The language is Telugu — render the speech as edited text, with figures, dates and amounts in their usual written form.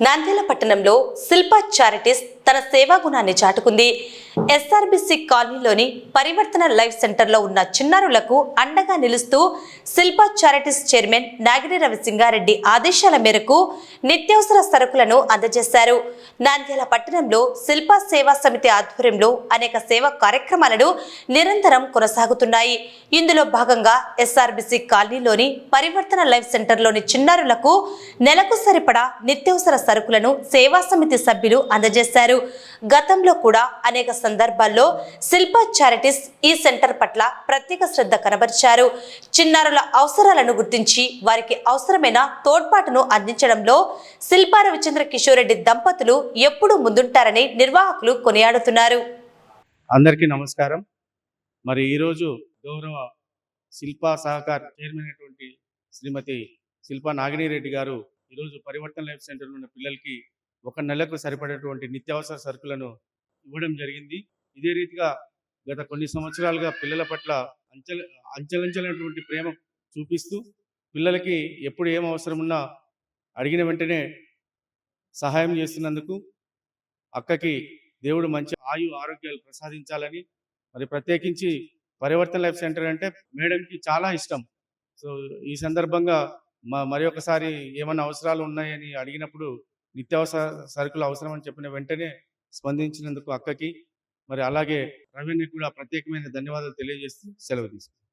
నంద్యాల పట్టణంలో శిల్ప చారిటీస్ తన సేవా గుణాన్ని చాటుకుంది. ఎస్ఆర్బిసి కాలనీలోని పరివర్తన లైఫ్ సెంటర్లో ఉన్న చిన్నారులకు అండగా నిలుస్తూ శిల్ప చారిటీస్ చైర్మన్ నాగిని రవిసింగారెడ్డి ఆదేశాల మేరకు నిత్యావసర సరుకులను అందజేశారు. నంద్యాల పట్టణంలో శిల్ప సేవా సమితి ఆధ్వర్యంలో అనేక సేవా కార్యక్రమాలను నిరంతరం కొనసాగుతున్నాయి. ఇందులో భాగంగా ఎస్ఆర్బిసి కాలనీలోని పరివర్తన లైఫ్ సెంటర్లోని చిన్నారులకు నెలకు సరిపడా నిత్యావసర సరుకులను సేవా సమితి సభ్యులు అందజేశారు. గతంలో కూడా అనేక సందర్భాల్లో శిల్ప చారిటీస్ ఈ సెంటర్ పట్ల ప్రత్యేక శ్రద్ధ కనబరిచారు. చిన్నారుల అవసరాలను గుర్తించి వారికి అవసరమైన తోడ్పాటును అందించడంలో శిల్ప రవిచంద్ర కిషోర్ రెడ్డి దంపతులు ఎప్పుడూ ముందుంటారని నిర్వాహకులు కొనియాడుతున్నారు. అందరికీ నమస్కారం. మరి ఈరోజు గౌరవ శిల్పా సహకార్ చైర్మన్ అయినటువంటి శ్రీమతి శిల్పా నాగినిరెడ్డి గారు ఈరోజు పరివర్తన లైఫ్ సెంటర్లో ఉన్న పిల్లలకి ఒక నెలకు సరిపడేటువంటి నిత్యావసర సరుకులను ఇవ్వడం జరిగింది. ఇదే రీతిగా గత కొన్ని సంవత్సరాలుగా పిల్లల పట్ల అంచెలంచెలైనటువంటి ప్రేమ చూపిస్తూ పిల్లలకి ఎప్పుడు ఏం అవసరం ఉన్నా అడిగిన వెంటనే సహాయం చేస్తున్నందుకు అక్కకి దేవుడు మంచి ఆరోగ్యాలు ప్రసాదించాలని, మరి ప్రత్యేకించి పరివర్తన లైఫ్ సెంటర్ అంటే మేడంకి చాలా ఇష్టం. సో ఈ సందర్భంగా మరి ఒకసారి ఏమైనా అవసరాలు ఉన్నాయని అడిగినప్పుడు నిత్యావసర సరుకులు అవసరం అని చెప్పిన వెంటనే స్పందించినందుకు అక్కకి, మరి అలాగే రవిని కూడా ప్రత్యేకమైన ధన్యవాదాలు తెలియజేస్తూ సెలవు తీసుకుంటాం.